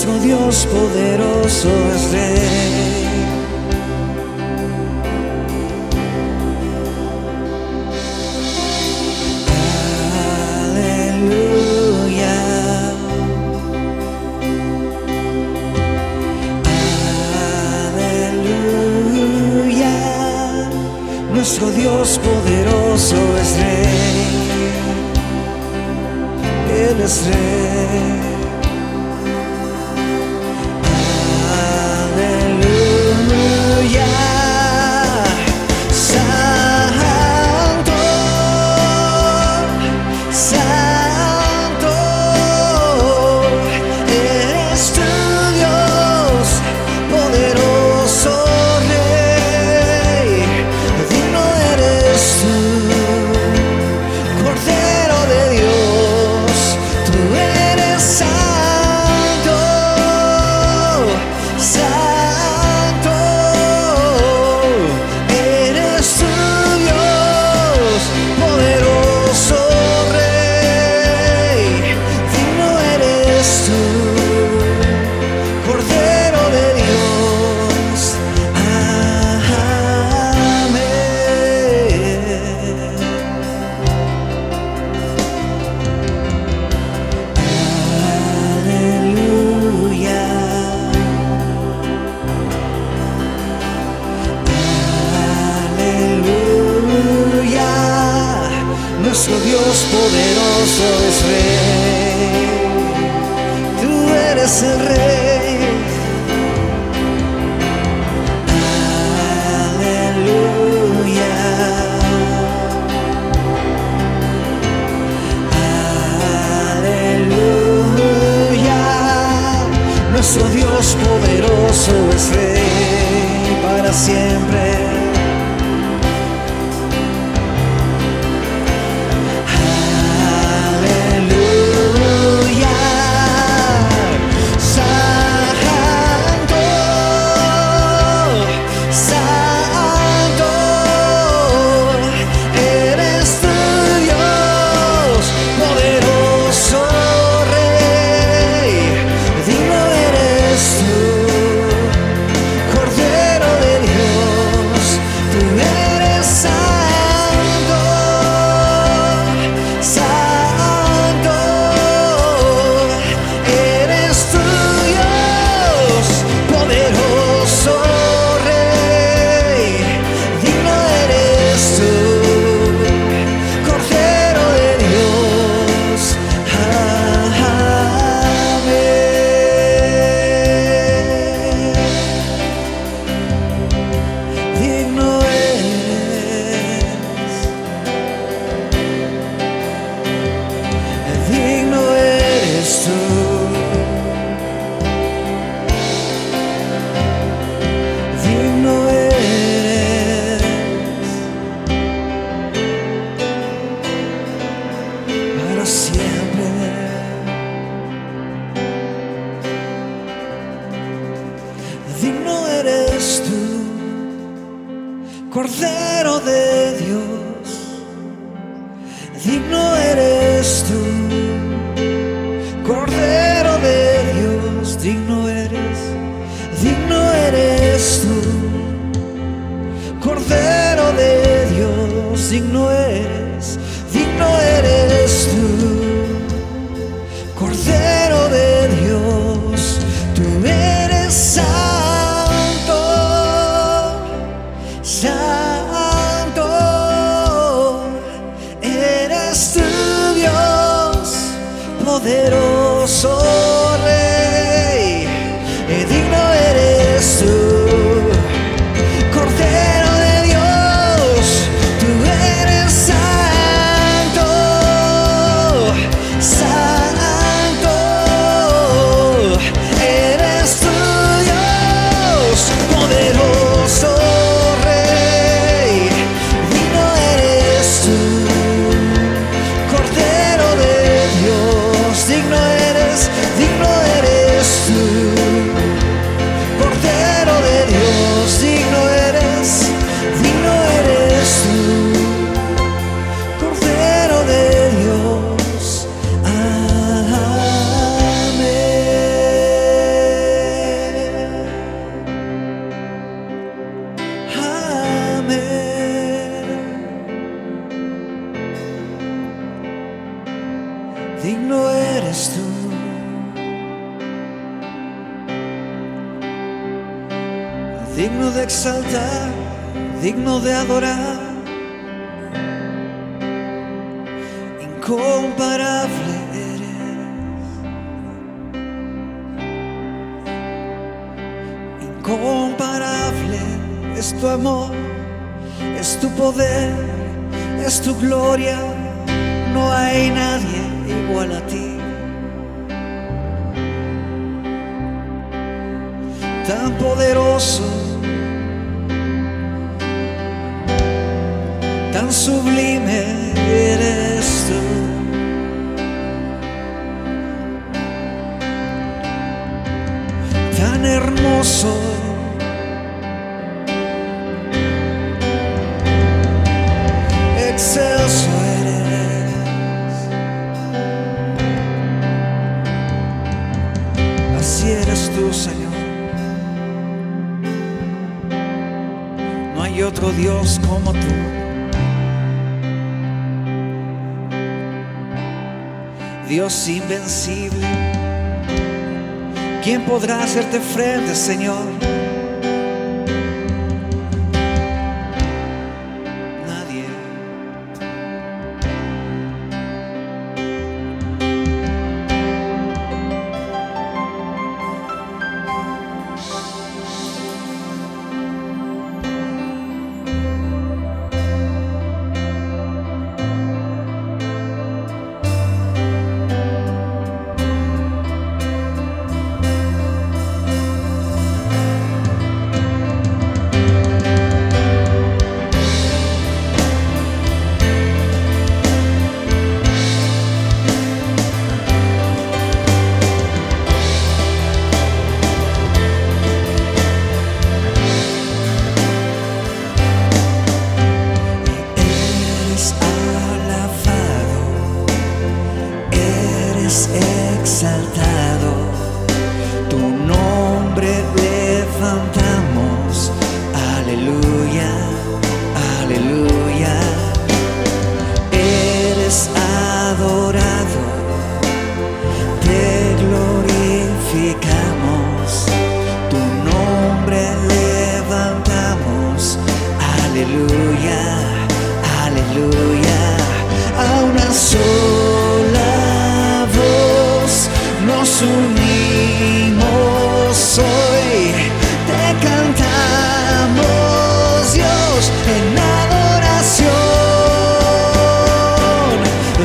nuestro Dios poderoso es Rey. Nuestro Dios poderoso es Rey, Él es Rey. Aleluya, Santo, Santo, eres tu Dios poderoso. Nuestro Dios poderoso es Rey, tú eres el Rey. Aleluya, aleluya. Nuestro Dios poderoso es Rey para siempre. Digno eres tú, Cordero de Dios. Digno eres tú, Cordero de Dios. Digno eres tú, Cordero de Dios. Digno eres tú, Cordero de Dios. Tú eres santo, santo, eres tu Dios poderoso Rey, y digno eres tú, Cordero de Dios. Tú eres santo, santo, eres tu Dios poderoso Rey, digno eres tú, Cordero de Dios. Digno eres, digno digno eres tú. Digno de exaltar, digno de adorar, incomparable eres, incomparable es tu amor, es tu poder, es tu gloria, no hay nadie igual a ti. Tan poderoso, tan sublime eres tú. Tan hermoso, excelso eres. Así eres tú, Señor. No hay otro Dios como tú. Dios invencible, ¿quién podrá hacerte frente, Señor? Nadie. Exaltado, tu nombre levantamos, aleluya, aleluya. Eres adorado, te glorificamos, tu nombre levantamos, aleluya, aleluya. A una sola nos unimos hoy, te cantamos, Dios, en adoración.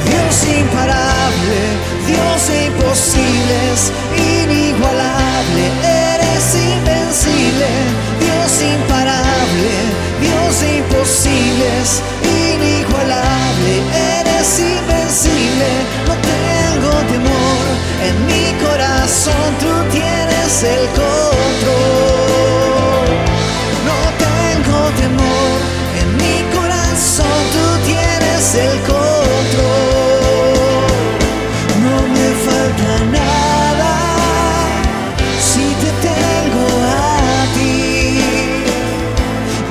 Dios imparable, Dios de imposibles, inigualable, eres invencible. Dios imparable, Dios de imposibles, inigualable, eres invencible. No tengo temor, en mi corazón tú tienes el control. No tengo temor, en mi corazón tú tienes el control. No me falta nada si te tengo a ti.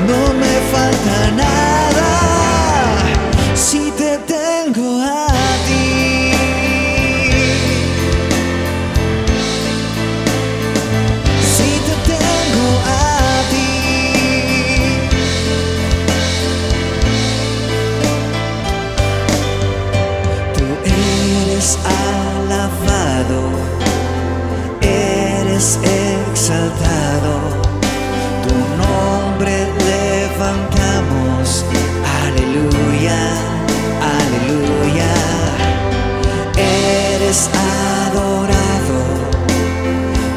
No me falta nada si te tengo a ti. Alabado, eres exaltado, tu nombre levantamos, aleluya, aleluya. Eres adorado,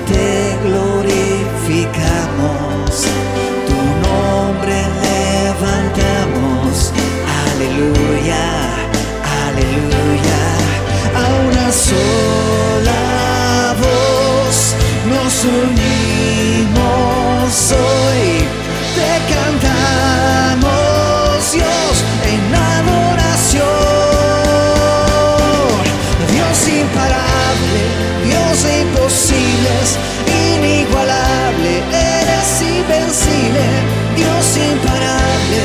te glorificamos, tu nombre levantamos, aleluya, aleluya. A una sola voz nos unimos hoy, te cantamos, Dios, en adoración. Dios imparable, Dios de imposibles, inigualable, eres invencible. Dios imparable,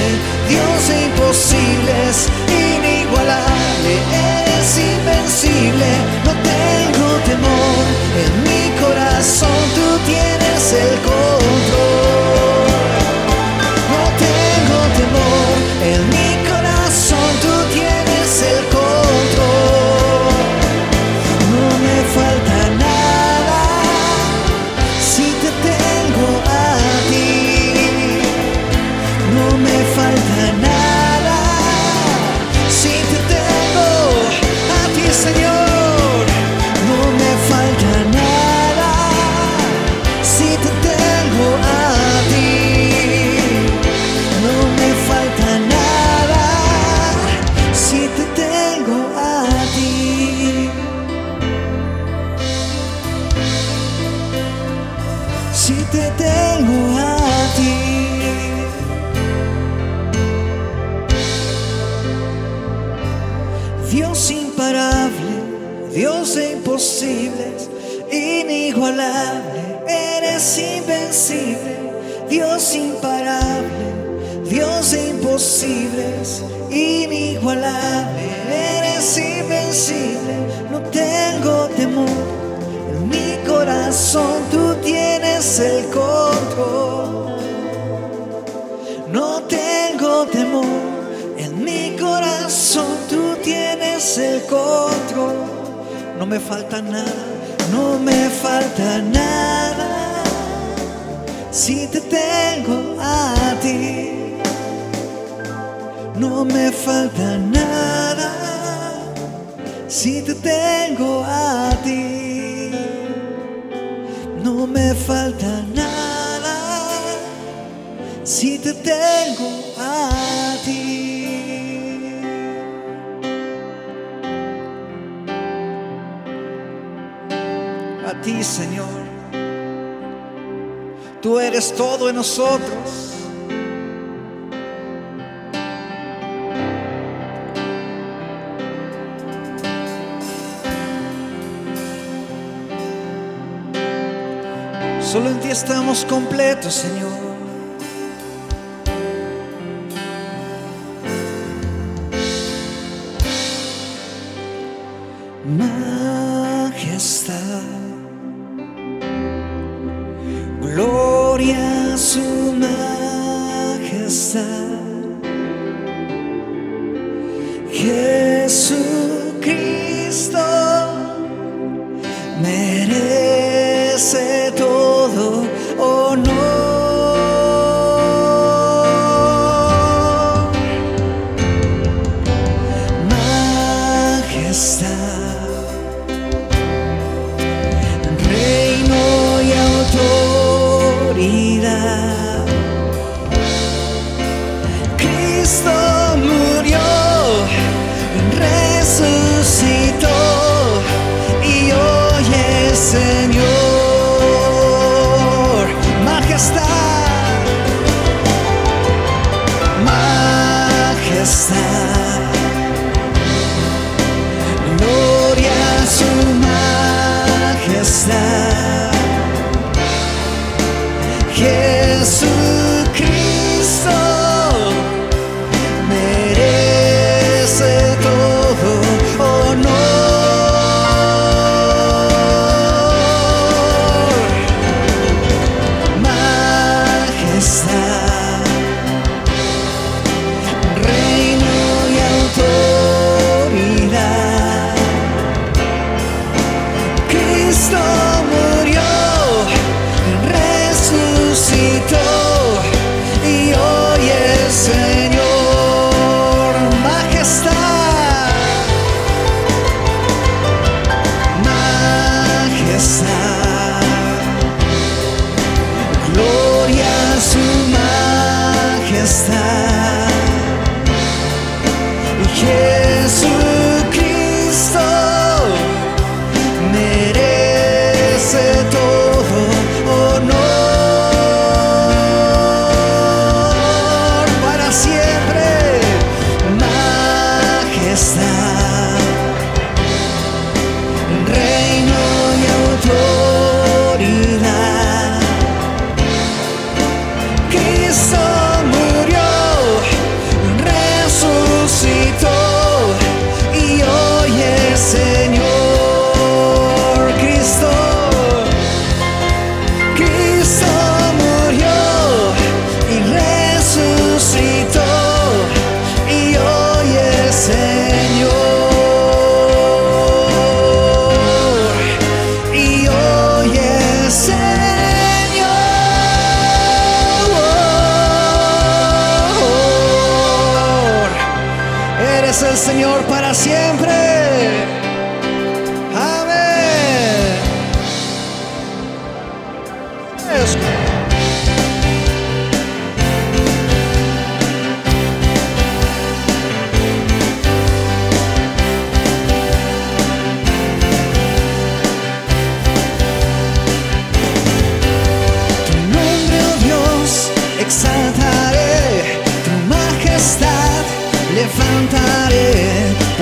Dios de imposibles, inigualable, eres invencible. Dios imparable, Dios de imposibles, inigualable, eres invencible. Dios imparable, Dios de imposibles, inigualable, eres invencible. No tengo temor, en mi corazón tú tienes el control. No tengo temor, en mi corazón tú tienes el control. No me falta nada, no me falta nada, si te tengo a ti. No me falta nada, si te tengo a ti. No me falta nada, si te tengo a ti. A ti, Señor, tú eres todo en nosotros. Solo en ti estamos completos, Señor. Majestad, gloria a su majestad. Jesucristo merece todo honor. Majestad, reino y autoridad. Cristo murió, resucitó y hoy es Señor. Majestad, majestad, gloria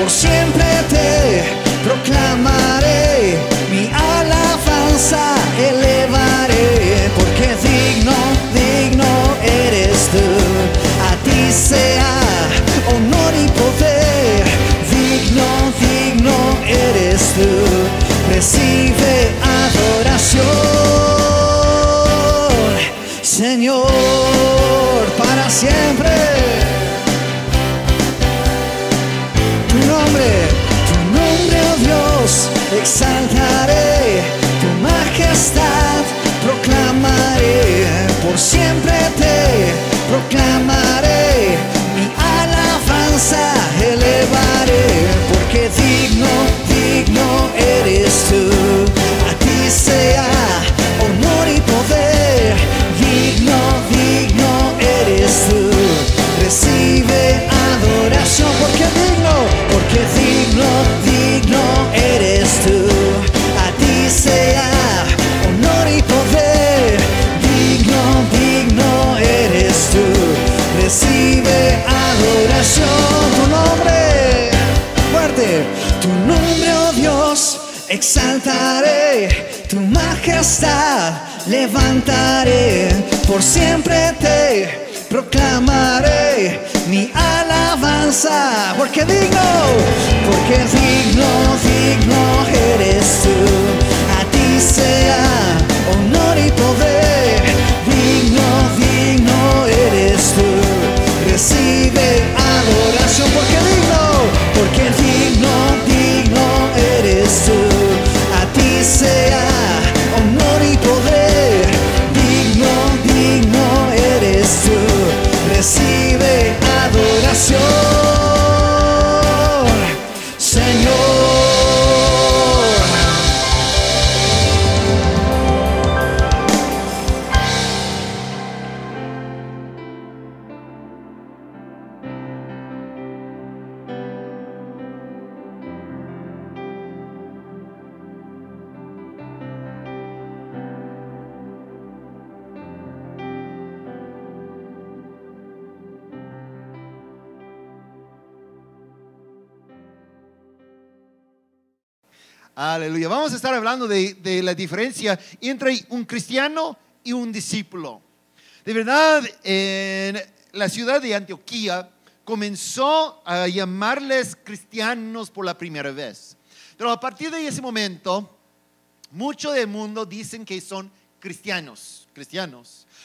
por siempre te proclamaré, mi alabanza elevaré, porque digno, digno eres tú, a ti sea honor y poder, digno, digno eres tú, recibe adoración, Señor, para siempre. Tu nombre, oh Dios, exaltaré, tu majestad proclamaré, por siempre te proclamaré, mi alabanza elevaré, porque digno, digno eres tú, a ti sea honor y poder, digno, digno eres tú, recibe adoración, porque digno, digno eres tú, a ti sea honor y poder, digno, digno eres tú, recibe adoración, tu nombre, fuerte, tu nombre, oh Dios, exaltaré, tu majestad levantaré, por siempre te proclamaré, mi alabanza, porque digno, digno eres tú, a ti sea honor y poder, digno, digno eres tú, recibe adoración, porque digno, digno eres tú, a ti sea honor y poder, digno, digno eres tú, recibe adoración, Señor. Aleluya. Vamos a estar hablando de la diferencia entre un cristiano y un discípulo. De verdad, en la ciudad de Antioquía comenzó a llamarles cristianos por la primera vez. Pero a partir de ese momento, mucho del mundo dicen que son cristianos.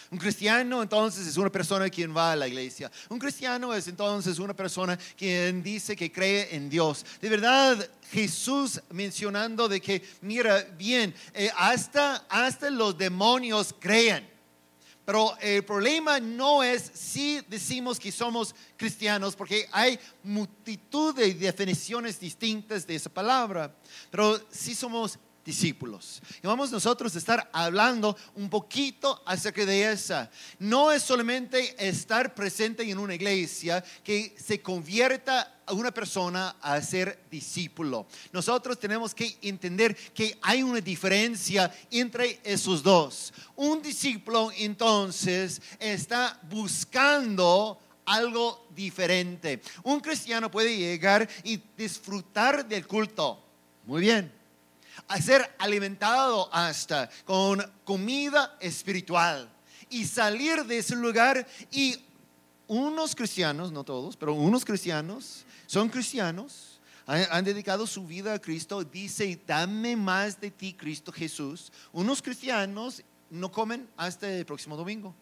Un cristiano entonces es una persona quien va a la iglesia. Un cristiano es entonces una persona quien dice que cree en Dios. De verdad, Jesús mencionando de que, mira bien, hasta los demonios creen. Pero el problema no es si decimos que somos cristianos, porque hay multitud de definiciones distintas de esa palabra. Pero sí somos discípulos. Y vamos nosotros a estar hablando un poquito acerca de esa. No es solamente estar presente en una iglesia que se convierta a una persona a ser discípulo. Nosotros tenemos que entender que hay una diferencia entre esos dos. Un discípulo entonces está buscando algo diferente. Un cristiano puede llegar y disfrutar del culto. Muy bien. A ser alimentado hasta con comida espiritual y salir de ese lugar. Y unos cristianos, no todos, pero unos cristianos son cristianos, han dedicado su vida a Cristo. Dice, dame más de ti, Cristo Jesús. Unos cristianos no comen hasta el próximo domingo.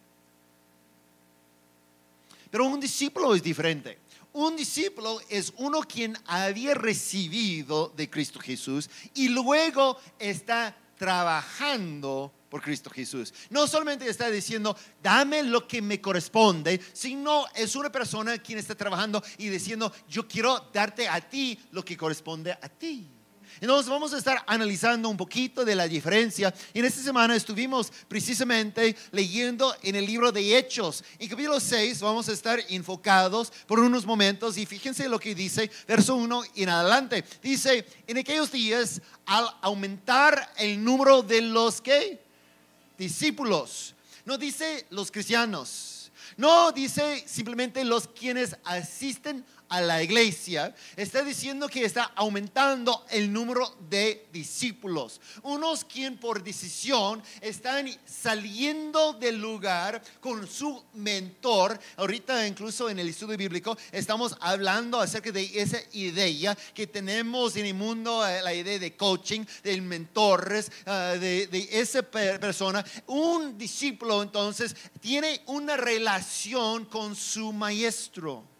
Pero un discípulo es diferente. Un discípulo es uno quien había recibido de Cristo Jesús y luego está trabajando por Cristo Jesús. No solamente está diciendo, dame lo que me corresponde, sino es una persona quien está trabajando y diciendo, yo quiero darte a ti lo que corresponde a ti. Entonces vamos a estar analizando un poquito de la diferencia. En esta semana estuvimos precisamente leyendo en el libro de Hechos. En capítulo 6 vamos a estar enfocados por unos momentos y fíjense lo que dice, verso 1 en adelante. Dice, en aquellos días, al aumentar el número de los ¿qué? Discípulos. No dice los cristianos. No dice simplemente los quienes asisten a la iglesia, está diciendo que está aumentando el número de discípulos. Unos quien por decisión están saliendo del lugar con su mentor. Ahorita incluso en el estudio bíblico estamos hablando acerca de esa idea que tenemos en el mundo, la idea de coaching, de mentores, de esa persona. Un discípulo entonces tiene una relación con su maestro.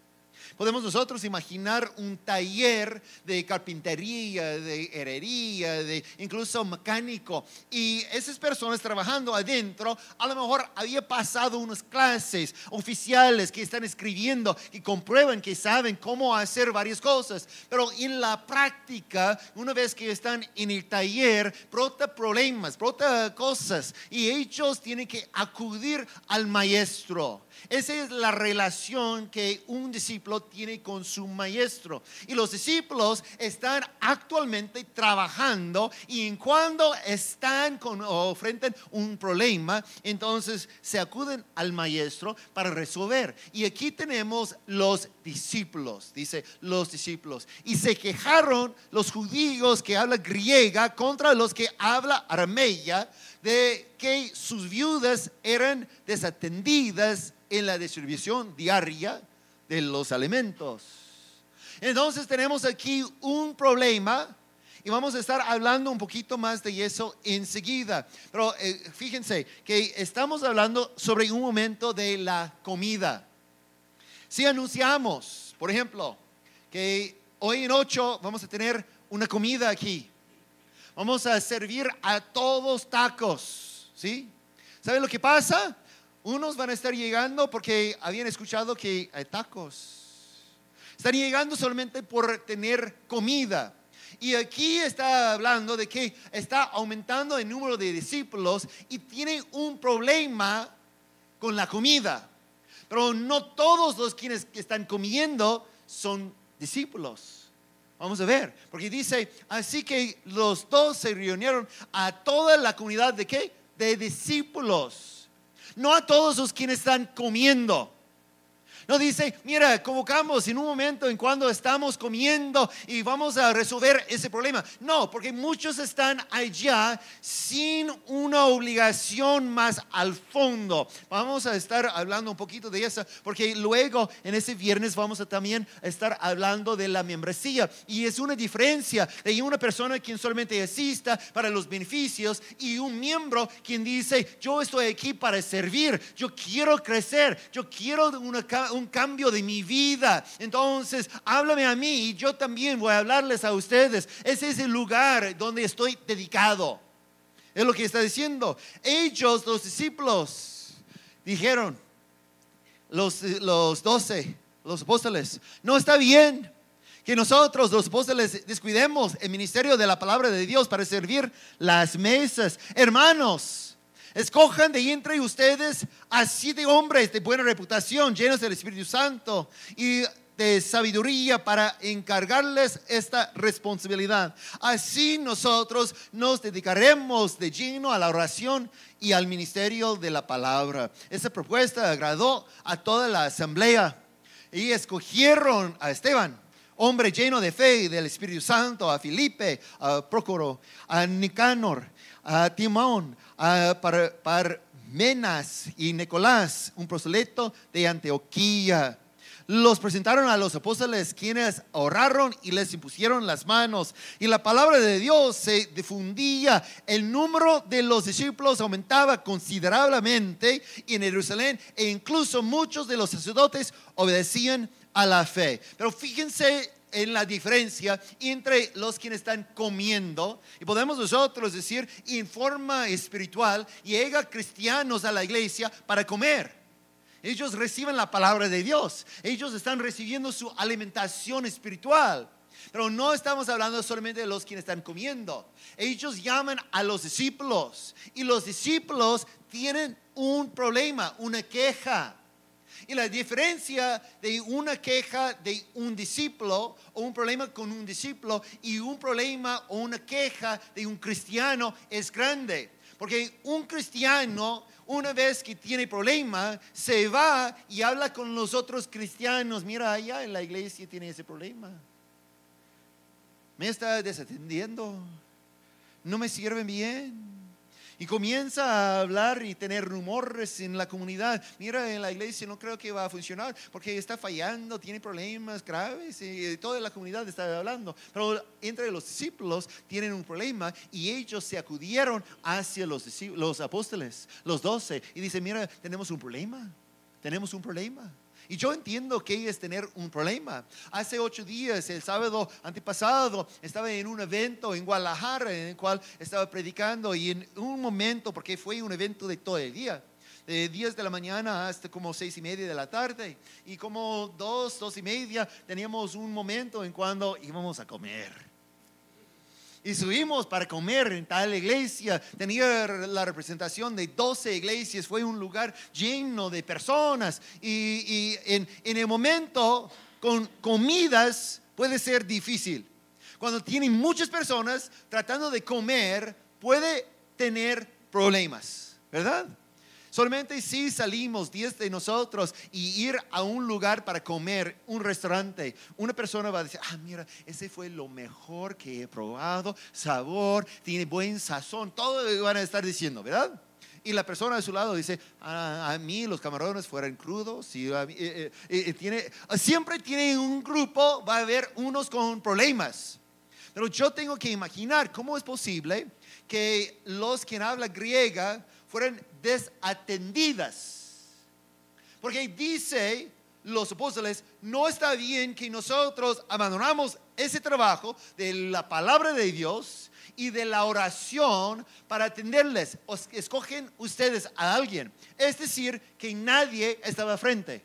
Podemos nosotros imaginar un taller de carpintería, de herrería, de incluso mecánico, y esas personas trabajando adentro a lo mejor había pasado unas clases oficiales que están escribiendo y comprueban que saben cómo hacer varias cosas, pero en la práctica, una vez que están en el taller, brota problemas, brota cosas, y ellos tienen que acudir al maestro. Esa es la relación que un discípulo tiene con su maestro. Y los discípulos están actualmente trabajando, y en cuando están o enfrentan un problema, entonces se acuden al maestro para resolver. Y aquí tenemos los discípulos, dice los discípulos. Y se quejaron los judíos que hablan griega contra los que hablan aramea, de que sus viudas eran desatendidas en la distribución diaria de los alimentos. Entonces tenemos aquí un problema, y vamos a estar hablando un poquito más de eso enseguida. Pero fíjense que estamos hablando sobre un momento de la comida. Si anunciamos, por ejemplo, que hoy en 8 vamos a tener una comida aquí, vamos a servir a todos tacos, ¿sí? ¿Saben lo que pasa? Unos van a estar llegando porque habían escuchado que hay tacos. Están llegando solamente por tener comida. Y aquí está hablando de que está aumentando el número de discípulos y tiene un problema con la comida. Pero no todos los quienes están comiendo son discípulos. Vamos a ver, porque dice, así que los dos se reunieron a toda la comunidad de ¿qué? De discípulos. No a todos los quienes están comiendo. No dice, mira, convocamos en un momento en cuando estamos comiendo y vamos a resolver ese problema. No, porque muchos están allá sin una obligación más al fondo. Vamos a estar hablando un poquito de eso, porque luego en ese viernes vamos a también estar hablando de la membresía. Y es una diferencia de una persona quien solamente asista para los beneficios y un miembro quien dice, yo estoy aquí para servir, yo quiero crecer, yo quiero un cambio de mi vida. Entonces háblame a mí y yo también voy a hablarles a ustedes. Ese es el lugar donde estoy dedicado. Es lo que está diciendo. Ellos, los discípulos, dijeron, los 12, los apóstoles, no está bien que nosotros los apóstoles descuidemos el ministerio de la palabra de Dios para servir las mesas. Hermanos, escojan de entre ustedes a 7 hombres de buena reputación, llenos del Espíritu Santo y de sabiduría, para encargarles esta responsabilidad. Así nosotros nos dedicaremos de lleno a la oración y al ministerio de la palabra. Esa propuesta agradó a toda la asamblea, y escogieron a Esteban, hombre lleno de fe y del Espíritu Santo, a Filipe, a Prócoro, a Nicanor, a Timón, a Parmenas y Nicolás, un prosélito de Antioquía. Los presentaron a los apóstoles, quienes oraron y les impusieron las manos, y la palabra de Dios se difundía. El número de los discípulos aumentaba considerablemente en Jerusalén, e incluso muchos de los sacerdotes obedecían a la fe. Pero fíjense en la diferencia entre los quienes están comiendo, y podemos nosotros decir en forma espiritual, llega cristianos a la iglesia para comer. Ellos reciben la palabra de Dios, ellos están recibiendo su alimentación espiritual. Pero no estamos hablando solamente de los quienes están comiendo. Ellos llaman a los discípulos, y los discípulos tienen un problema, una queja. Y la diferencia de una queja de un discípulo, o un problema con un discípulo, y un problema o una queja de un cristiano es grande. Porque un cristiano, una vez que tiene problema, se va y habla con los otros cristianos. Mira, allá en la iglesia tiene ese problema. Me está desatendiendo. No me sirven bien. Y comienza a hablar y tener rumores en la comunidad. Mira, en la iglesia no creo que va a funcionar porque está fallando, tiene problemas graves y toda la comunidad está hablando. Pero entre los discípulos tienen un problema y ellos se acudieron hacia los apóstoles, los 12, y dicen, mira, tenemos un problema. Y yo entiendo que es tener un problema. Hace 8 días, el sábado antepasado, estaba en un evento en Guadalajara en el cual estaba predicando, y en un momento, porque fue un evento de todo el día, de 10 de la mañana hasta como 6:30 de la tarde, y como 2:30 teníamos un momento en cuando íbamos a comer. Y subimos para comer en tal iglesia. Tenía la representación de 12 iglesias. Fue un lugar lleno de personas. Y en el momento con comidas puede ser difícil. Cuando tienen muchas personas tratando de comer, puede tener problemas, ¿verdad? Solamente si salimos 10 de nosotros y ir a un lugar para comer, un restaurante, una persona va a decir, mira, ese fue lo mejor que he probado, sabor, tiene buen sazón, todo van a estar diciendo, ¿verdad? Y la persona de su lado dice, a mí los camarones fueran crudos. Y siempre tiene un grupo, va a haber unos con problemas. Pero yo tengo que imaginar cómo es posible que los que hablan griega fueran desatendidas. Porque dice los apóstoles, no está bien que nosotros abandonamos ese trabajo de la palabra de Dios y de la oración para atenderles. Escogen ustedes a alguien. Es decir, que nadie estaba frente.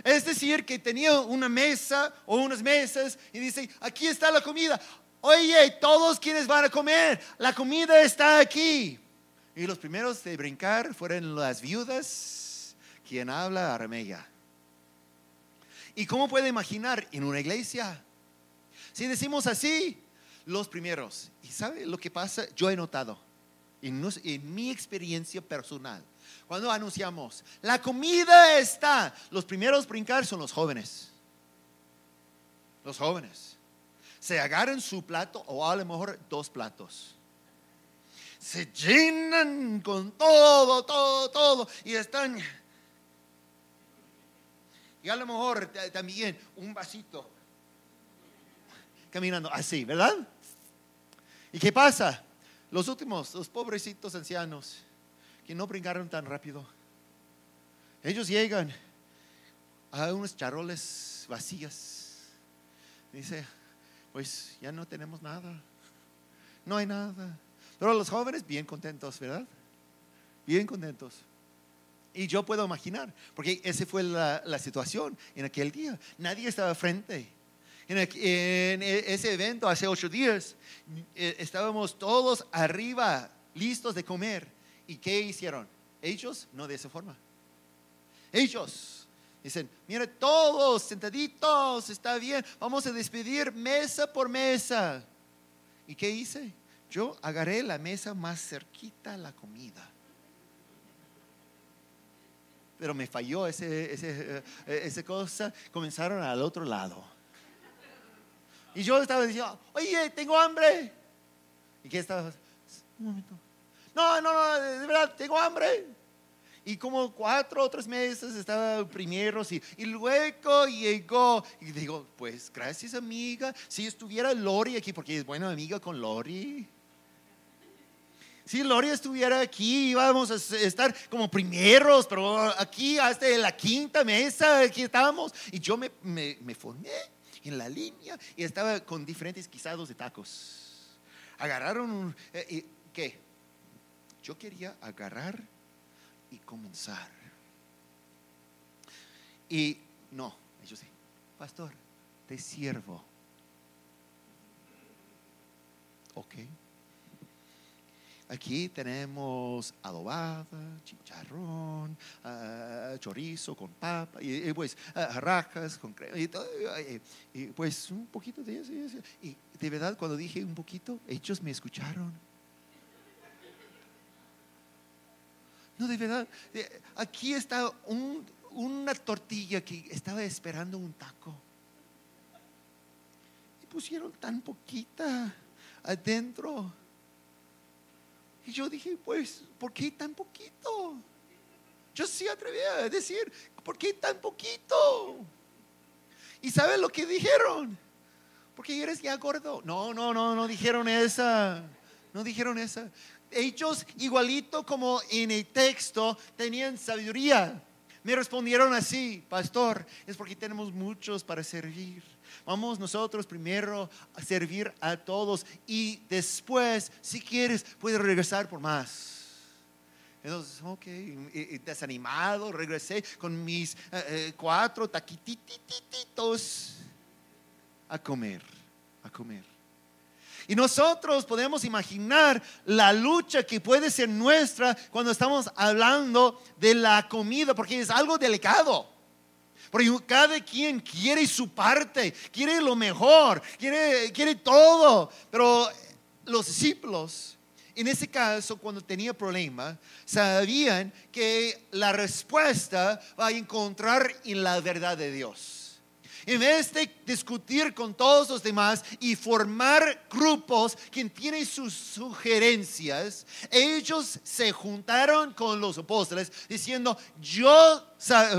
Es decir, que tenía una mesa o unas mesas y dice, aquí está la comida. Oye, todos quienes van a comer, la comida está aquí. Y los primeros de brincar fueron las viudas, quien habla aramea. ¿Y cómo puede imaginar en una iglesia? Si decimos así, los primeros. ¿Y sabe lo que pasa? Yo he notado en mi experiencia personal, cuando anunciamos, la comida está, los primeros a brincar son los jóvenes. Los jóvenes. Se agarran su plato o a lo mejor 2 platos. Se llenan con todo. Y están. Y a lo mejor también un vasito. Caminando así, ¿verdad? ¿Y qué pasa? Los últimos, los pobrecitos ancianos que no brincaron tan rápido. Ellos llegan a unos charoles vacías. Dice, pues ya no tenemos nada, no hay nada. Pero los jóvenes bien contentos, ¿verdad? Bien contentos. Y yo puedo imaginar, porque esa fue la situación en aquel día. Nadie estaba frente. En ese evento hace 8 días, estábamos todos arriba, listos de comer. ¿Y qué hicieron? Ellos no de esa forma. Ellos dicen, mira, todos sentaditos, está bien, vamos a despedir mesa por mesa. ¿Y qué hice? Yo agarré la mesa más cerquita a la comida. Pero me falló esa cosa. Comenzaron al otro lado. Y yo estaba diciendo, oye, tengo hambre. ¿Y qué estaba? Un momento. No, de verdad, tengo hambre. Y como 4 o 3 meses estaba primeros y luego llegó. Y digo, pues gracias amiga. Si estuviera Lori aquí, porque es buena amiga con Lori. Si Lori estuviera aquí, íbamos a estar como primeros, pero aquí hasta la 5ª mesa, aquí estábamos. Y yo me formé en la línea y estaba con diferentes guisados de tacos. Agarraron ¿qué? Yo quería agarrar y comenzar. Y no, ellos sí, pastor, te siervo. Ok. aquí tenemos adobada, chicharrón, chorizo con papa, y pues rajas con crema, y, todo, y pues un poquito de eso. Y de verdad, cuando dije un poquito, ellos me escucharon. No, de verdad, aquí está una tortilla que estaba esperando un taco. Y pusieron tan poquita adentro. Y yo dije, pues, ¿por qué tan poquito? Yo sí atreví a decir, ¿por qué tan poquito? ¿Y saben lo que dijeron? Porque eres ya gordo. No dijeron esa. No dijeron esa. Ellos, igualito como en el texto, tenían sabiduría. Me respondieron así: pastor, es porque tenemos muchos para servir. Vamos nosotros primero a servir a todos y después, si quieres, puedes regresar por más. Entonces, ok, desanimado, regresé con mis 4 taquitititos a comer. Y nosotros podemos imaginar la lucha que puede ser nuestra cuando estamos hablando de la comida, porque es algo delicado. Porque cada quien quiere su parte, quiere lo mejor, quiere todo. Pero los discípulos, en ese caso, cuando tenía problema, sabían que la respuesta va a encontrar en la verdad de Dios. En vez de discutir con todos los demás y formar grupos que tienen sus sugerencias, ellos se juntaron con los apóstoles diciendo: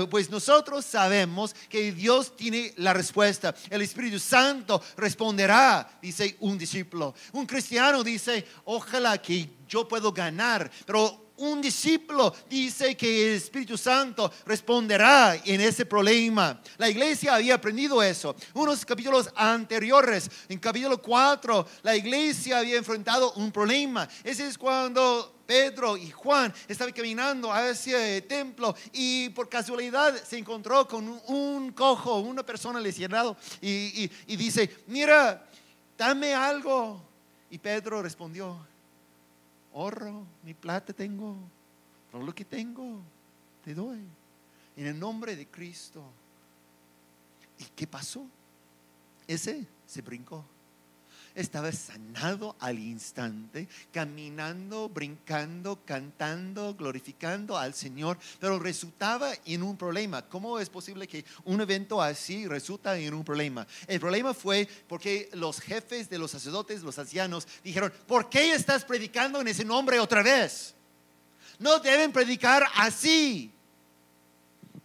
pues nosotros sabemos que Dios tiene la respuesta. El Espíritu Santo responderá, dice un discípulo. Un cristiano dice: ojalá que yo pueda ganar, pero un discípulo dice que el Espíritu Santo responderá en ese problema. La iglesia había aprendido eso. Unos capítulos anteriores, en capítulo 4, la iglesia había enfrentado un problema. Ese es cuando Pedro y Juan estaban caminando hacia el templo y por casualidad se encontró con un cojo, una persona lesionada, y dice: mira, dame algo. Y Pedro respondió: oro ni plata tengo, pero lo que tengo te doy, en el nombre de Cristo. ¿Y qué pasó? Ese se brincó. Estaba sanado al instante, caminando, brincando, cantando, glorificando al Señor, pero resultaba en un problema. ¿Cómo es posible que un evento así resulta en un problema? El problema fue porque los jefes de los sacerdotes, los ancianos, dijeron: ¿por qué estás predicando en ese nombre otra vez? No deben predicar así.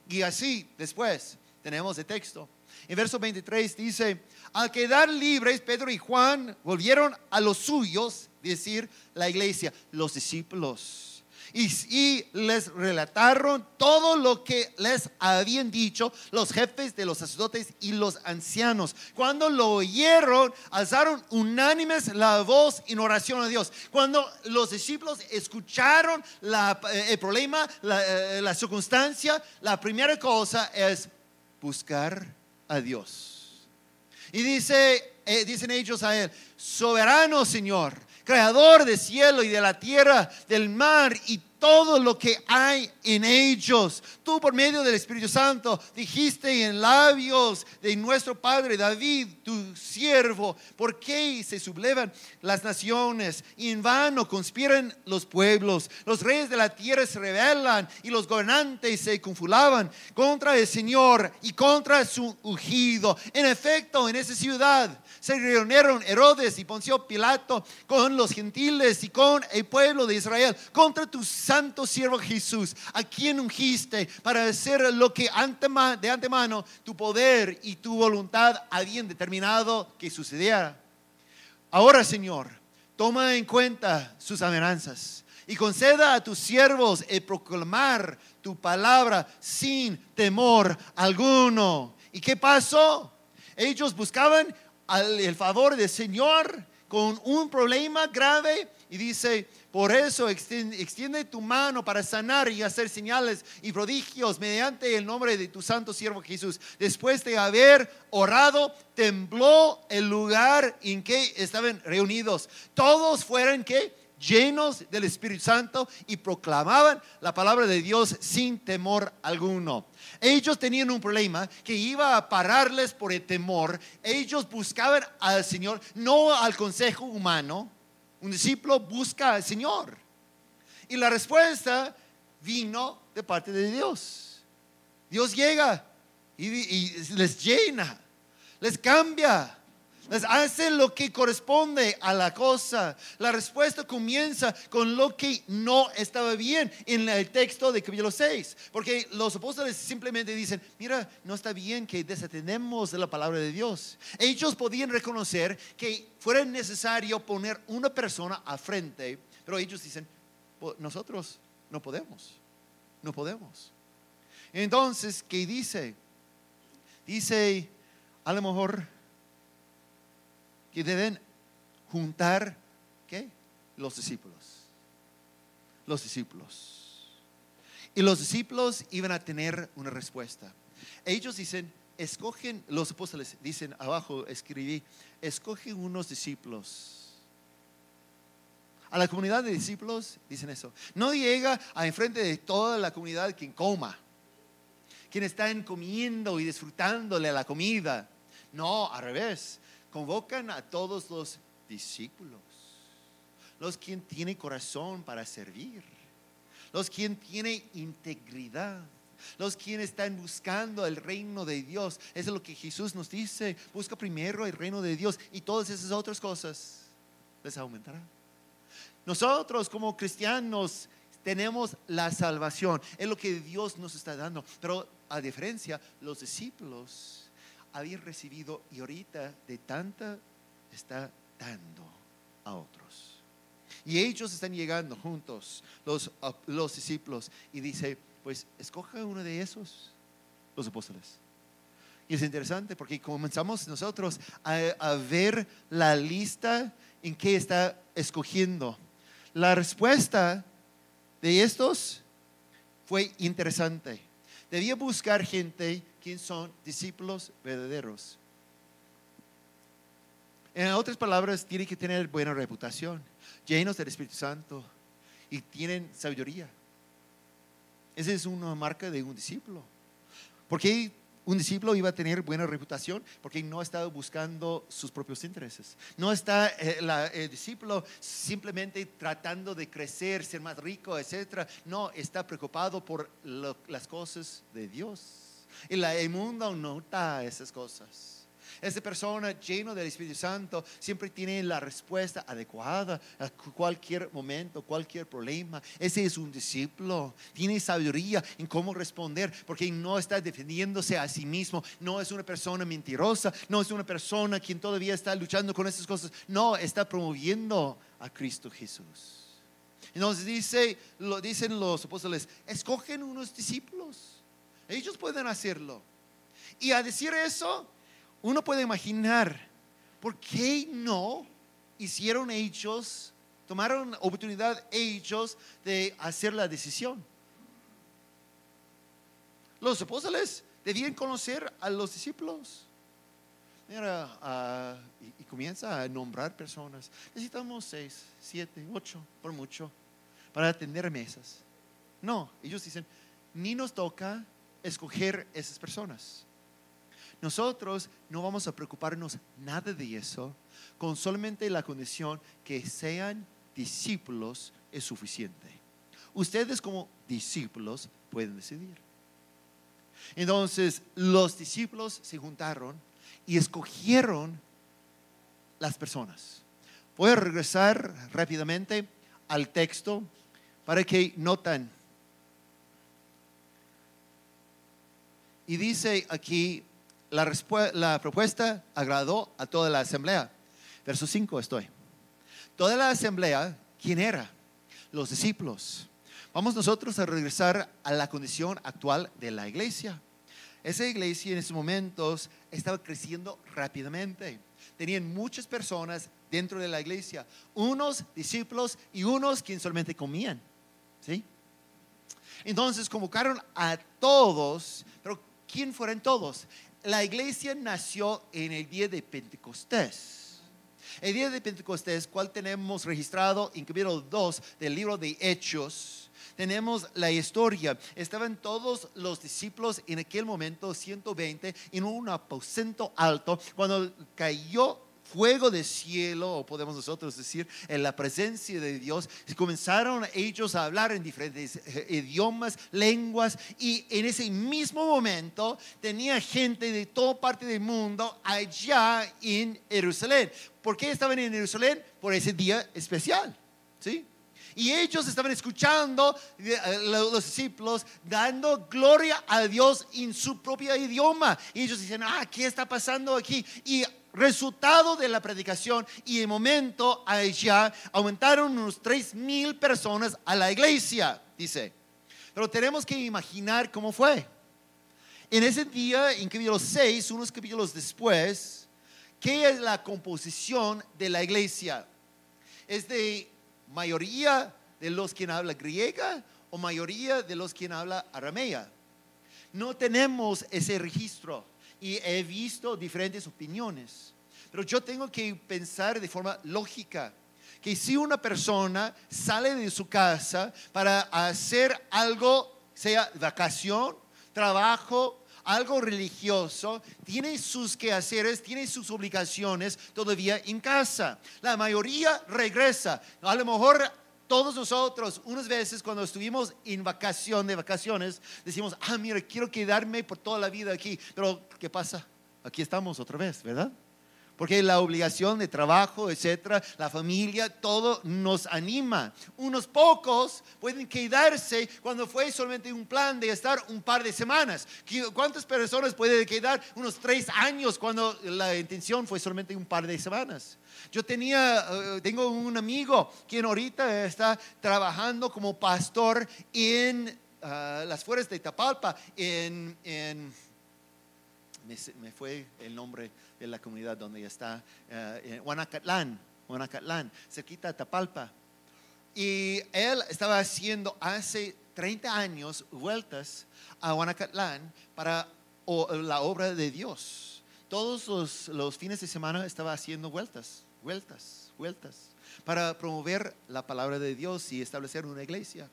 Y así después tenemos el texto. En verso 23 dice: al quedar libres, Pedro y Juan volvieron a los suyos, es decir, la iglesia, los discípulos, y les relataron todo lo que les habían dicho los jefes de los sacerdotes y los ancianos. Cuando lo oyeron, alzaron unánimes la voz en oración a Dios. Cuando los discípulos escucharon el problema, la circunstancia, la primera cosa es buscar a Dios. Y dicen ellos a él: soberano Señor, creador del cielo y de la tierra, del mar y todo lo que hay en ellos. Tú, por medio del Espíritu Santo, dijiste en labios de nuestro padre David, tu siervo: ¿por qué se sublevan las naciones y en vano conspiran los pueblos? Los reyes de la tierra se rebelan y los gobernantes se confulaban contra el Señor y contra su ungido. En efecto, en esa ciudad se reunieron Herodes y Poncio Pilato con los gentiles y con el pueblo de Israel contra tu santo siervo Jesús, a quien ungiste para hacer lo que de antemano tu poder y tu voluntad habían determinado que sucediera. Ahora, Señor, toma en cuenta sus amenazas y conceda a tus siervos el proclamar tu palabra sin temor alguno. ¿Y qué pasó? Ellos buscaban el favor del Señor con un problema grave y dice: por eso extiende tu mano para sanar y hacer señales y prodigios mediante el nombre de tu santo siervo Jesús. Después de haber orado, tembló el lugar en que estaban reunidos. Todos fueron llenos del Espíritu Santo y proclamaban la palabra de Dios sin temor alguno. Ellos tenían un problema que iba a pararles por el temor. Ellos buscaban al Señor, no al consejo humano. Un discípulo busca al Señor. Y la respuesta vino de parte de Dios. Dios llega y les llena, les cambia, les hace lo que corresponde a la cosa. La respuesta comienza con lo que no estaba bien en el texto de capítulo 6. Porque los apóstoles simplemente dicen, mira, no está bien que desatendemos de la palabra de Dios. Ellos podían reconocer que fuera necesario poner una persona al frente, pero ellos dicen, nosotros no podemos. Entonces, ¿qué dice? Dice, a lo mejor que deben juntar, ¿qué? Los discípulos. Y los discípulos iban a tener una respuesta. Ellos dicen, escogen, los apóstoles dicen abajo, escribí, escogen unos discípulos. A la comunidad de discípulos dicen eso. No llega a enfrente de toda la comunidad quien coma, quien están comiendo y disfrutándole a la comida. No, al revés. Convocan a todos los discípulos, los quien tienen corazón para servir, los quien tienen integridad, los quienes están buscando el reino de Dios. Eso es lo que Jesús nos dice: busca primero el reino de Dios y todas esas otras cosas les aumentarán. Nosotros como cristianos tenemos la salvación, es lo que Dios nos está dando, pero a diferencia, los discípulos habían recibido y ahorita de tanta está dando a otros. Y ellos están llegando juntos, los discípulos, y dice, pues escoja uno de esos, los apóstoles. Y es interesante porque comenzamos nosotros a ver la lista en que está escogiendo. La respuesta de estos fue interesante. Debía buscar gente quien son discípulos verdaderos. En otras palabras, tienen que tener buena reputación, llenos del Espíritu Santo y tienen sabiduría. Esa es una marca de un discípulo. ¿Por qué un discípulo iba a tener buena reputación? Porque no está buscando sus propios intereses. No está el discípulo simplemente tratando de crecer, ser más rico, etc. No, está preocupado por las cosas de Dios. Y el mundo nota esas cosas. Esta persona llena del Espíritu Santo siempre tiene la respuesta adecuada a cualquier momento, cualquier problema. Ese es un discípulo. Tiene sabiduría en cómo responder, porque no está defendiéndose a sí mismo. No es una persona mentirosa. No es una persona quien todavía está luchando con esas cosas. No, está promoviendo a Cristo Jesús. Entonces dicen los apóstoles, escogen unos discípulos. Ellos pueden hacerlo. Y a decir eso, uno puede imaginar, ¿por qué no hicieron ellos, tomaron oportunidad ellos de hacer la decisión? Los apóstoles debían conocer a los discípulos. Mira, y comienza a nombrar personas. Necesitamos 6, 7, 8, por mucho, para atender mesas. No, ellos dicen, ni nos toca escoger esas personas. Nosotros no vamos a preocuparnos nada de eso, con solamente la condición que sean discípulos es suficiente. Ustedes como discípulos pueden decidir. Entonces los discípulos se juntaron y escogieron las personas. Voy a regresar rápidamente al texto para que noten. Y dice aquí, la propuesta agradó a toda la asamblea. Verso 5 estoy. Toda la asamblea, ¿quién era? Los discípulos. Vamos nosotros a regresar a la condición actual de la iglesia. Esa iglesia en esos momentos estaba creciendo rápidamente. Tenían muchas personas dentro de la iglesia. Unos discípulos y unos quienes solamente comían. ¿Sí? Entonces convocaron a todos, pero ¿quién fueron todos? La iglesia nació en el día de Pentecostés. El día de Pentecostés, cual tenemos registrado en capítulo 2 del libro de Hechos, tenemos la historia. Estaban todos los discípulos en aquel momento, 120, en un aposento alto, cuando cayó fuego del cielo, o podemos nosotros decir, en la presencia de Dios. Comenzaron ellos a hablar en diferentes idiomas, lenguas, y en ese mismo momento tenía gente de toda parte del mundo allá en Jerusalén. ¿Por qué estaban en Jerusalén? Por ese día especial, ¿sí? Y ellos estaban escuchando, los discípulos, dando gloria a Dios en su propio idioma. Y ellos dicen, ¿qué está pasando aquí? Y resultado de la predicación y el momento allá, aumentaron unos 3,000 personas a la iglesia, dice. Pero tenemos que imaginar cómo fue. En ese día, en capítulo 6, unos capítulos después, ¿qué es la composición de la iglesia? ¿Es de mayoría de los que hablan griega o mayoría de los que hablan aramea? No tenemos ese registro y he visto diferentes opiniones, pero yo tengo que pensar de forma lógica que si una persona sale de su casa para hacer algo, sea vacación, trabajo, algo religioso, tiene sus quehaceres, tiene sus obligaciones todavía en casa. La mayoría regresa. A lo mejor todos nosotros, unas veces cuando estuvimos en vacaciones, decimos, mira, quiero quedarme por toda la vida aquí. Pero, ¿qué pasa? Aquí estamos otra vez, ¿verdad? Porque la obligación de trabajo, etcétera, la familia, todo nos anima. Unos pocos pueden quedarse cuando fue solamente un plan de estar un par de semanas. ¿Cuántas personas pueden quedar unos 3 años cuando la intención fue solamente un par de semanas? Yo tengo un amigo quien ahorita está trabajando como pastor en las afueras de Tapalpa, me fue el nombre de la comunidad donde está, Huanacatlán, cerquita de Tapalpa. Y él estaba haciendo hace 30 años vueltas a Huanacatlán para la obra de Dios. Todos los fines de semana estaba haciendo vueltas para promover la palabra de Dios y establecer una iglesia.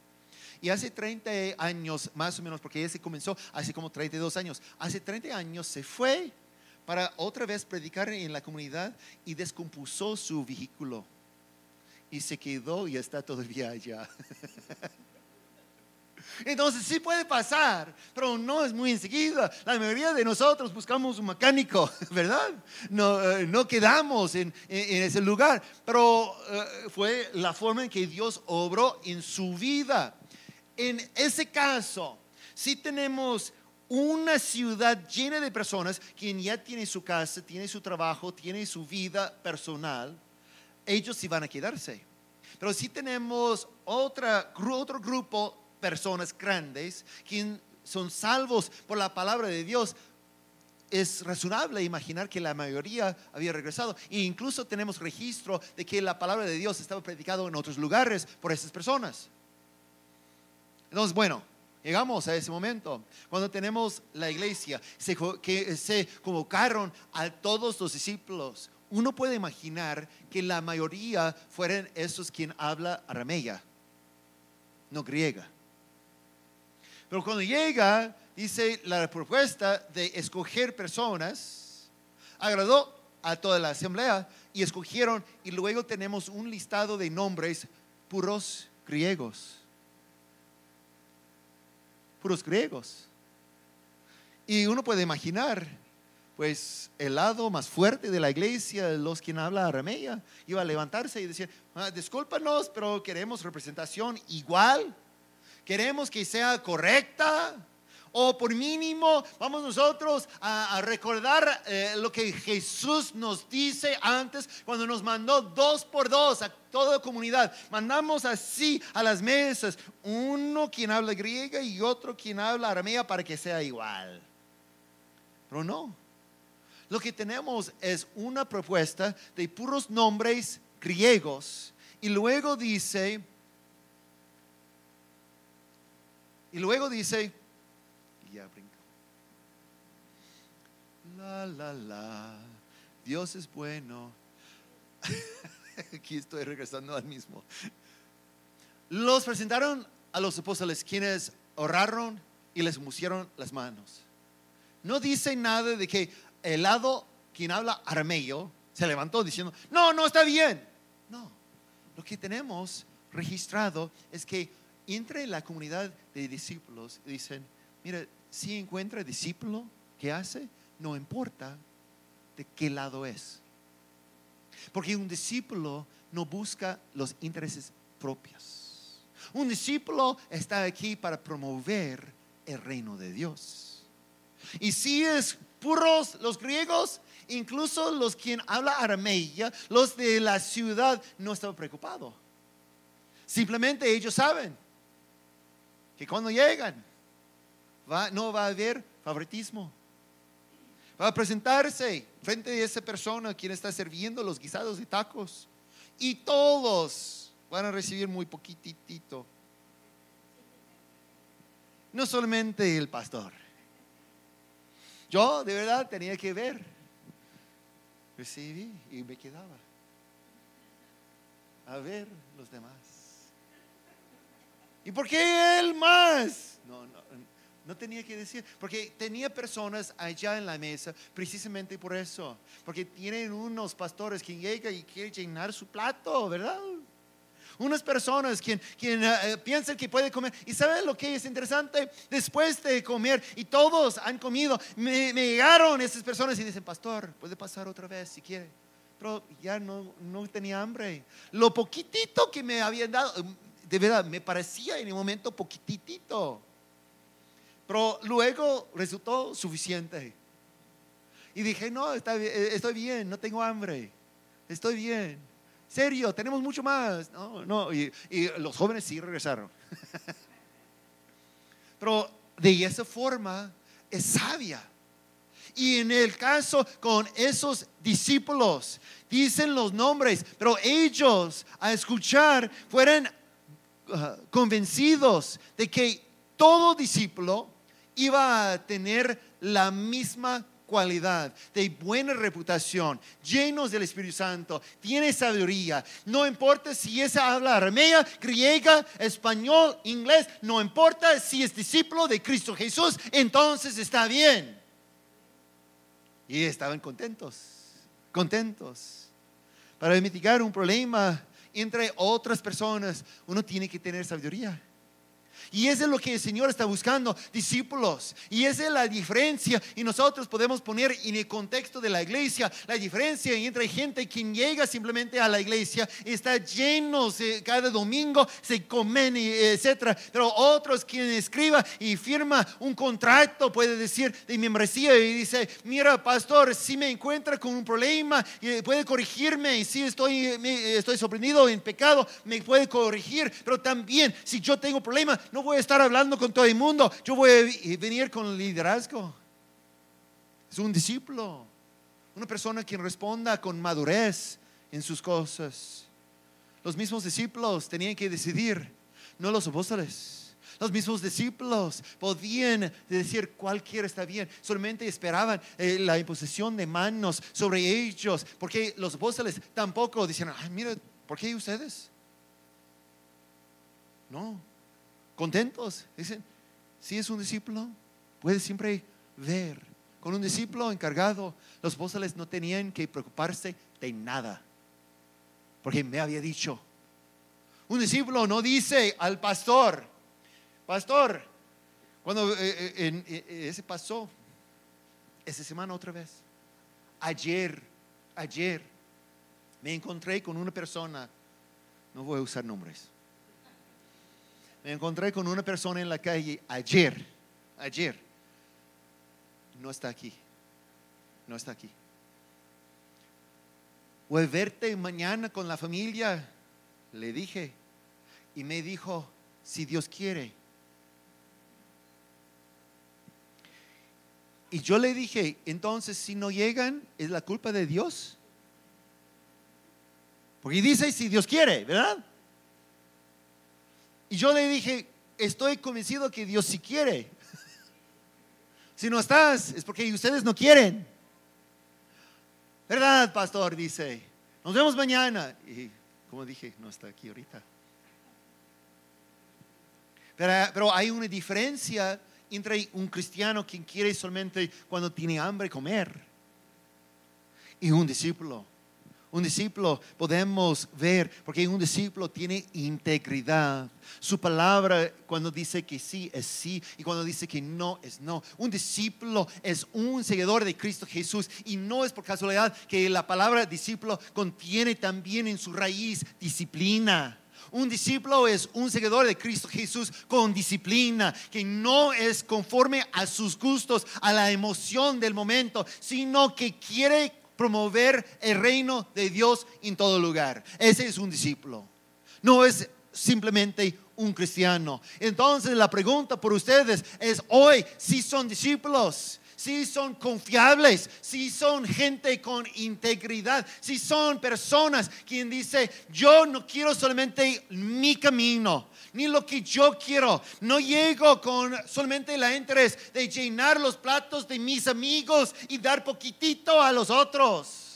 Y hace 30 años más o menos, porque ese comenzó hace como 32 años, hace 30 años se fue para otra vez predicar en la comunidad y descompuso su vehículo y se quedó y está todavía allá. Entonces sí puede pasar, pero no es muy enseguida. La mayoría de nosotros buscamos un mecánico, ¿verdad? No quedamos en ese lugar, pero fue la forma en que Dios obró en su vida. En ese caso, si tenemos una ciudad llena de personas quien ya tiene su casa, tiene su trabajo, tiene su vida personal, ellos sí van a quedarse. Pero si tenemos otro grupo de personas grandes quien son salvos por la palabra de Dios, es razonable imaginar que la mayoría había regresado. E incluso tenemos registro de que la palabra de Dios estaba predicada en otros lugares por esas personas. Entonces, bueno, llegamos a ese momento cuando tenemos la iglesia que se convocaron a todos los discípulos. Uno puede imaginar que la mayoría fueran esos quien habla aramea, no griega. Pero cuando llega, dice, la propuesta de escoger personas agradó a toda la asamblea y escogieron, y luego tenemos un listado de nombres puros griegos. Puros griegos. Y uno puede imaginar, pues, el lado más fuerte de la iglesia, los quien habla aramea, iba a levantarse y decir, discúlpanos, pero queremos representación igual. Queremos que sea correcta, o por mínimo vamos nosotros a recordar lo que Jesús nos dice antes cuando nos mandó 2 por 2 a toda comunidad. Mandamos así a las mesas, uno quien habla griega y otro quien habla aramea para que sea igual. Pero no, lo que tenemos es una propuesta de puros nombres griegos y luego dice, ya brinco. La, Dios es bueno. Aquí estoy regresando al mismo. Los presentaron a los apóstoles, quienes oraron y les pusieron las manos. No dice nada de que el lado, quien habla arameo, se levantó diciendo, no, no está bien. No, lo que tenemos registrado es que entre la comunidad de discípulos dicen, mira, si encuentra discípulo, ¿qué hace? No importa de qué lado es. Porque un discípulo no busca los intereses propios. Un discípulo está aquí para promover el reino de Dios. Y si es puros los griegos, incluso los quien habla aramea, los de la ciudad, no estaban preocupados. Simplemente ellos saben que cuando llegan no va a haber favoritismo. Va a presentarse frente a esa persona quien está sirviendo los guisados de tacos, y todos van a recibir muy poquitito. No solamente el pastor. Yo de verdad tenía que ver. Recibí y me quedaba a ver los demás. ¿Y por qué él más? No tenía que decir, porque tenía personas allá en la mesa precisamente por eso, porque tienen unos pastores quien llega y quiere llenar su plato, ¿verdad? Unas personas quien piensan que puede comer. ¿Y saben lo que es interesante? Después de comer y todos han comido, me llegaron esas personas y dicen, pastor, puede pasar otra vez si quiere. Pero ya no tenía hambre. Lo poquitito que me habían dado, de verdad, me parecía en el momento poquitito. Pero luego resultó suficiente. Y dije, no, estoy bien, no tengo hambre. Estoy bien. Serio, tenemos mucho más. No. Y los jóvenes sí regresaron. Pero de esa forma es sabia. Y en el caso con esos discípulos, dicen los nombres, pero ellos a escuchar fueron convencidos de que todo discípulo iba a tener la misma cualidad, de buena reputación, llenos del Espíritu Santo, tiene sabiduría. No importa si esa habla aramea, griega, español, inglés, no importa si es discípulo de Cristo Jesús, entonces está bien. Y estaban contentos. Para mitigar un problema entre otras personas, uno tiene que tener sabiduría. Y eso es lo que el Señor está buscando, discípulos. Y esa es la diferencia. Y nosotros podemos poner en el contexto de la iglesia la diferencia entre gente quien llega simplemente a la iglesia, está llenos cada domingo, se comen, etcétera. Pero otros quien escriba y firma un contrato, puede decir, de membresía, y dice, mira, pastor, si me encuentra con un problema, puede corregirme. Y si estoy sorprendido en pecado, me puede corregir. Pero también, si yo tengo problema, no voy a estar hablando con todo el mundo. Yo voy a venir con el liderazgo. Es un discípulo, una persona quien responda con madurez en sus cosas. Los mismos discípulos tenían que decidir, no los apóstoles. Los mismos discípulos podían decir cualquiera está bien, solamente esperaban la imposición de manos sobre ellos, porque los apóstoles tampoco decían, mira, ¿por qué ustedes? No, contentos. Dicen, si es un discípulo, puede siempre ver. Con un discípulo encargado, los apóstoles no tenían que preocuparse de nada, porque me había dicho. Un discípulo no dice al pastor, cuando ese pasó, esa semana otra vez, ayer me encontré con una persona, no voy a usar nombres. Me encontré con una persona en la calle ayer. No está aquí. Voy a verte mañana con la familia, le dije. Y me dijo, si Dios quiere. Y yo le dije, entonces si no llegan, ¿es la culpa de Dios? Porque dice, si Dios quiere, ¿verdad? Y yo le dije, estoy convencido que Dios sí quiere. Si no estás, es porque ustedes no quieren. ¿Verdad, pastor? Dice. Nos vemos mañana. Y como dije, no está aquí ahorita. Pero hay una diferencia entre un cristiano que quiere solamente cuando tiene hambre comer y un discípulo. Un discípulo podemos ver, porque un discípulo tiene integridad. Su palabra cuando dice que sí es sí y cuando dice que no es no. Un discípulo es un seguidor de Cristo Jesús y no es por casualidad que la palabra discípulo contiene también en su raíz disciplina. Un discípulo es un seguidor de Cristo Jesús con disciplina, que no es conforme a sus gustos, a la emoción del momento, sino que quiere promover el reino de Dios en todo lugar. Ese es un discípulo. No es simplemente un cristiano. Entonces la pregunta por ustedes es hoy, si son discípulos, si son confiables, si son gente con integridad, si son personas quien dice, yo no quiero solamente mi camino, ni lo que yo quiero. No llego con solamente el interés de llenar los platos de mis amigos y dar poquitito a los otros.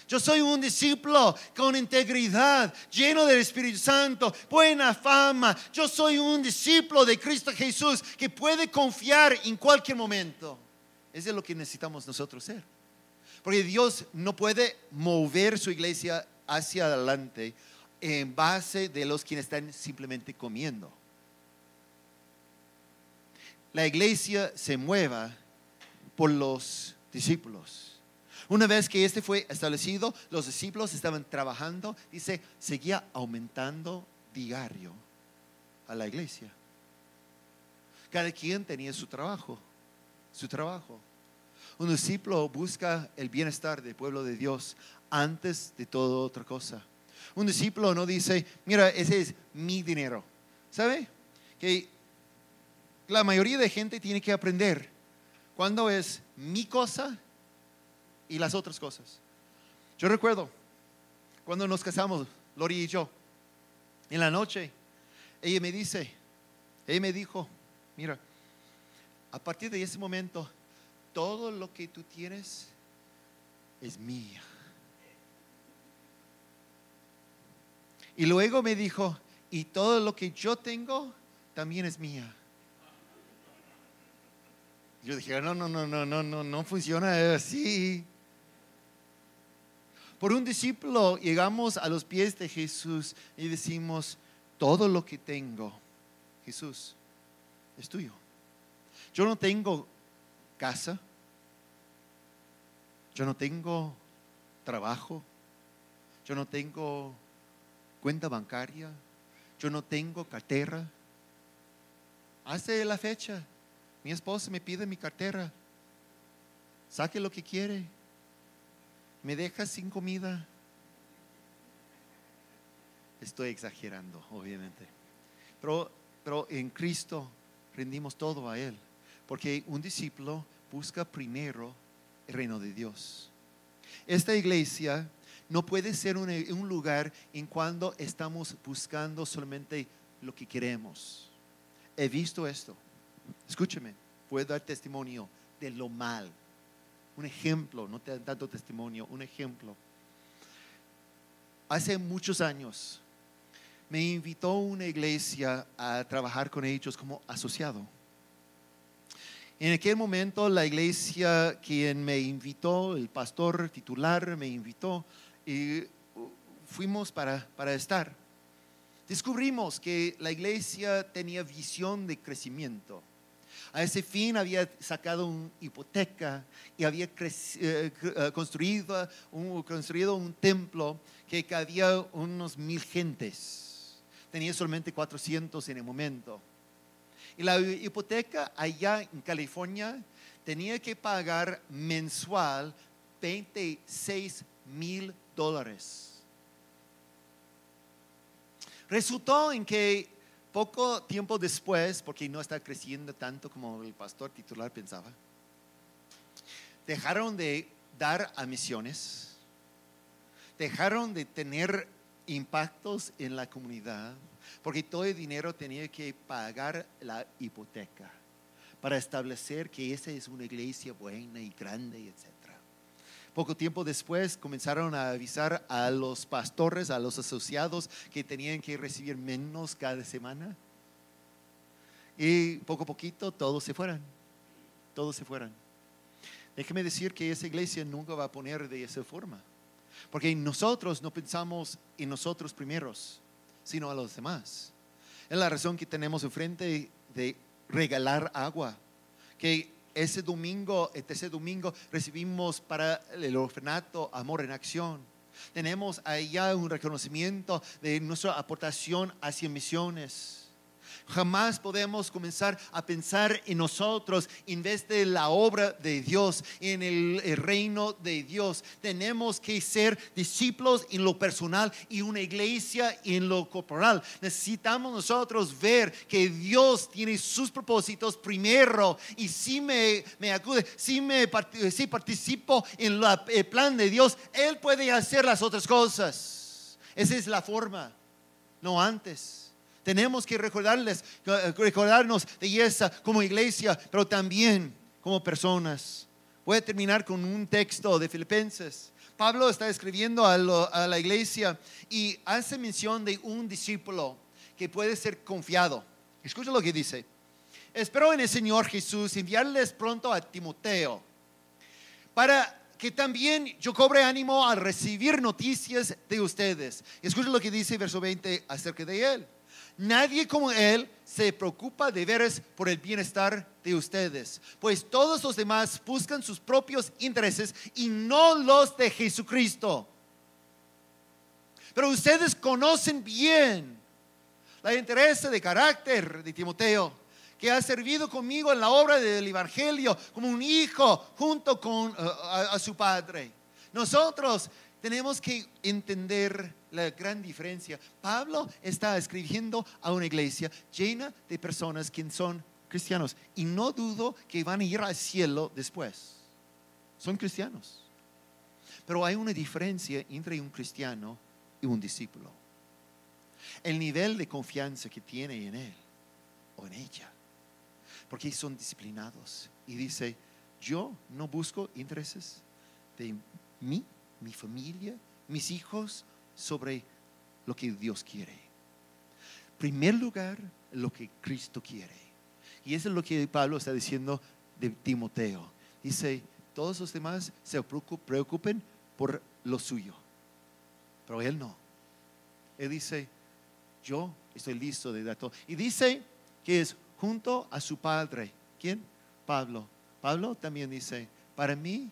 Yo soy un discípulo con integridad, lleno del Espíritu Santo, buena fama. Yo soy un discípulo de Cristo Jesús que puede confiar en cualquier momento. Eso es lo que necesitamos nosotros ser. Porque Dios no puede mover su iglesia hacia adelante en base de los quienes están simplemente comiendo. La iglesia se mueva por los discípulos. Una vez que este fue establecido, los discípulos estaban trabajando, dice, seguía aumentando diario a la iglesia. Cada quien tenía su trabajo. Un discípulo busca el bienestar del pueblo de Dios antes de toda otra cosa. Un discípulo no dice, mira, ese es mi dinero. ¿Sabe? Que la mayoría de gente tiene que aprender cuándo es mi cosa y las otras cosas. Yo recuerdo cuando nos casamos, Lori y yo, en la noche, ella me dijo, mira, a partir de ese momento, todo lo que tú tienes es mía. Y luego me dijo, y todo lo que yo tengo también es mía. Yo dije, no funciona así. Por un discípulo llegamos a los pies de Jesús y decimos, todo lo que tengo, Jesús, es tuyo. Yo no tengo casa, yo no tengo trabajo, yo no tengo cuenta bancaria, yo no tengo cartera. Hace la fecha, mi esposa me pide mi cartera, saque lo que quiere, me deja sin comida. Estoy exagerando, obviamente, pero en Cristo rendimos todo a Él, porque un discípulo busca primero el reino de Dios. Esta iglesia no puede ser un lugar en cuando estamos buscando solamente lo que queremos. He visto esto. Escúcheme, puedo dar testimonio de lo mal. Un ejemplo, no tanto testimonio, un ejemplo. Hace muchos años me invitó una iglesia a trabajar con ellos como asociado. En aquel momento la iglesia quien me invitó, el pastor titular me invitó y fuimos para estar. Descubrimos que la iglesia tenía visión de crecimiento. A ese fin había sacado una hipoteca y había construido un templo que cabía unos 1,000 gentes. Tenía solamente 400 en el momento. Y la hipoteca allá en California tenía que pagar mensual $26,000. Resultó en que poco tiempo después, porque no está creciendo tanto como el pastor titular pensaba, dejaron de dar a misiones, dejaron de tener impactos en la comunidad, porque todo el dinero tenía que pagar la hipoteca para establecer que esa es una iglesia buena y grande, etc. Poco tiempo después comenzaron a avisar a los pastores, a los asociados, que tenían que recibir menos cada semana. Y poco a poquito todos se fueron. Todos se fueron. Déjeme decir que esa iglesia nunca va a poner de esa forma. Porque nosotros no pensamos en nosotros primeros, sino a los demás. Es la razón que tenemos enfrente de regalar agua. Que ese domingo recibimos para el orfanato Amor en Acción. Tenemos allá un reconocimiento de nuestra aportación hacia misiones. Jamás podemos comenzar a pensar en nosotros en vez de la obra de Dios, en el reino de Dios. Tenemos que ser discípulos en lo personal y una iglesia en lo corporal. Necesitamos nosotros ver que Dios tiene sus propósitos primero, y si me acude, si participo en el plan de Dios, Él puede hacer las otras cosas. Esa es la forma, no antes. Tenemos que recordarnos de esa como iglesia, pero también como personas. Voy a terminar con un texto de Filipenses. Pablo está escribiendo a la iglesia y hace mención de un discípulo que puede ser confiado. Escucha lo que dice: espero en el Señor Jesús enviarles pronto a Timoteo, para que también yo cobre ánimo al recibir noticias de ustedes. Escucha lo que dice verso 20 acerca de él. Nadie como él se preocupa de veras por el bienestar de ustedes, pues todos los demás buscan sus propios intereses y no los de Jesucristo. Pero ustedes conocen bien la interés de carácter de Timoteo, que ha servido conmigo en la obra del evangelio como un hijo junto con a su padre. Nosotros tenemos que entender la gran diferencia. Pablo está escribiendo a una iglesia llena de personas que son cristianos, y no dudo que van a ir al cielo después. Son cristianos. Pero hay una diferencia entre un cristiano y un discípulo: el nivel de confianza que tiene en él o en ella, porque son disciplinados. Y dice: yo no busco intereses de mí, mi familia, mis hijos, sobre lo que Dios quiere. En primer lugar, lo que Cristo quiere. Y eso es lo que Pablo está diciendo de Timoteo. Dice: todos los demás se preocupen por lo suyo, pero él no. Él dice: yo estoy listo de dar todo. Y dice que es junto a su padre. ¿Quién? Pablo. Pablo también dice: para mí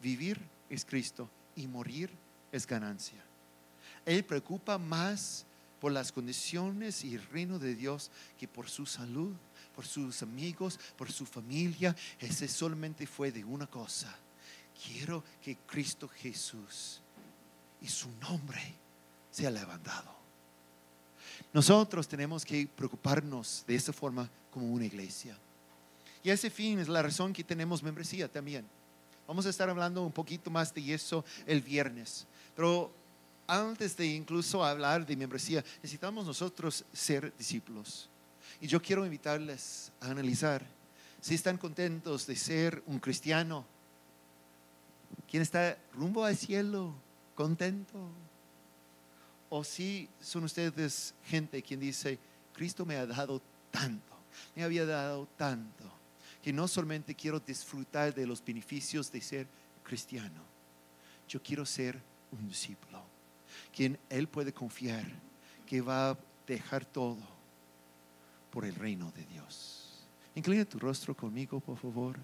vivir es Cristo y morir es ganancia. Él preocupa más por las condiciones y el reino de Dios que por su salud, por sus amigos, por su familia. Ese solamente fue de una cosa: quiero que Cristo Jesús y su nombre sea levantado. Nosotros tenemos que preocuparnos de esa forma como una iglesia. Y ese fin es la razón que tenemos membresía también. Vamos a estar hablando un poquito más de eso el viernes. Pero antes de incluso hablar de membresía, necesitamos nosotros ser discípulos. Y yo quiero invitarles a analizar si están contentos de ser un cristiano. ¿Quién está rumbo al cielo, contento? O si son ustedes gente quien dice: Cristo me ha dado tanto, me había dado tanto, que no solamente quiero disfrutar de los beneficios de ser cristiano, yo quiero ser un discípulo, quien Él puede confiar que va a dejar todo por el reino de Dios. Inclina tu rostro conmigo, por favor.